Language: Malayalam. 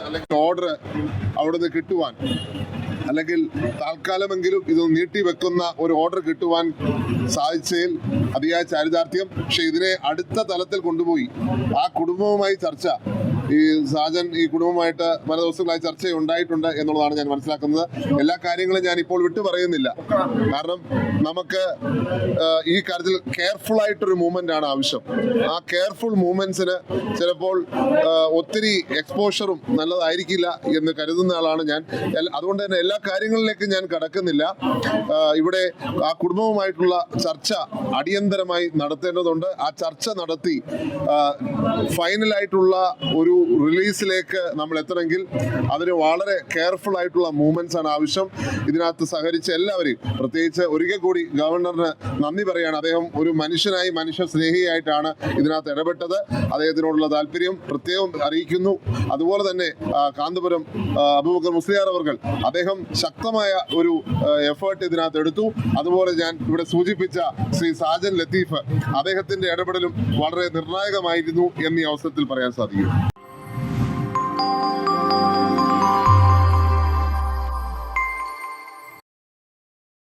അല്ലെങ്കിൽ ഓർഡർ അവിടുന്ന് കിട്ടുവാൻ, അല്ലെങ്കിൽ താൽക്കാലമെങ്കിലും ഇത് നീട്ടിവെക്കുന്ന ഒരു ഓർഡർ കിട്ടുവാൻ സാധിച്ചതിൽ അതിയായ ചാരിതാർത്ഥ്യം. പക്ഷെ ഇതിനെ അടുത്ത തലത്തിൽ കൊണ്ടുപോയി ആ കുടുംബവുമായി ചർച്ച, ഈ സാജൻ ഈ കുടുംബമായിട്ട് പല ദിവസങ്ങളായി ചർച്ച ഉണ്ടായിട്ടുണ്ട് എന്നുള്ളതാണ് ഞാൻ മനസ്സിലാക്കുന്നത്. എല്ലാ കാര്യങ്ങളും ഞാൻ ഇപ്പോൾ വിട്ടു പറയുന്നില്ല, കാരണം നമുക്ക് ഈ കാര്യത്തിൽ കെയർഫുൾ ആയിട്ടൊരു മൂവ്മെന്റ് ആണ് ആവശ്യം. ആ കെയർഫുൾ മൂവ്മെന്റ്സിന് ചിലപ്പോൾ ഒത്തിരി എക്സ്പോഷറും നല്ലതായിരിക്കില്ല എന്ന് കരുതുന്ന ആളാണ് ഞാൻ. അതുകൊണ്ട് തന്നെ എല്ലാ കാര്യങ്ങളിലേക്കും ഞാൻ കടക്കുന്നില്ല. ഇവിടെ ആ കുടുംബവുമായിട്ടുള്ള ചർച്ച അടിയന്തരമായി നടത്തേണ്ടതുണ്ട്. ആ ചർച്ച നടത്തി ഫൈനലായിട്ടുള്ള ഒരു റിലീസിലേക്ക് നമ്മൾ എത്തണമെങ്കിൽ അതിന് വളരെ കെയർഫുൾ ആയിട്ടുള്ള മൂവ്മെന്റ്സ് ആണ് ആവശ്യം. ഇതിനകത്ത് സഹകരിച്ച എല്ലാവരെയും, പ്രത്യേകിച്ച് ഒരിക്കൽ കൂടി ഗവർണറിന് നന്ദി പറയാണ്. അദ്ദേഹം ഒരു മനുഷ്യനായി, മനുഷ്യ സ്നേഹിയായിട്ടാണ് ഇതിനകത്ത് ഇടപെട്ടത്. അദ്ദേഹത്തിനോടുള്ള താല്പര്യം പ്രത്യേകം അറിയിക്കുന്നു. അതുപോലെ തന്നെ കാന്തപുരം അബൂബക്കർ മുസ്ലിയാർ അവർകൾ, അദ്ദേഹം ശക്തമായ ഒരു എഫേർട്ട് ഇതിനകത്ത് എടുത്തു. അതുപോലെ ഞാൻ ഇവിടെ സൂചിപ്പിച്ച ശ്രീ സാജൻ ലത്തീഫ്, അദ്ദേഹത്തിന്റെ ഇടപെടലും വളരെ നിർണായകമായിരുന്നു എന്നീ അവസരത്തിൽ പറയാൻ സാധിക്കും.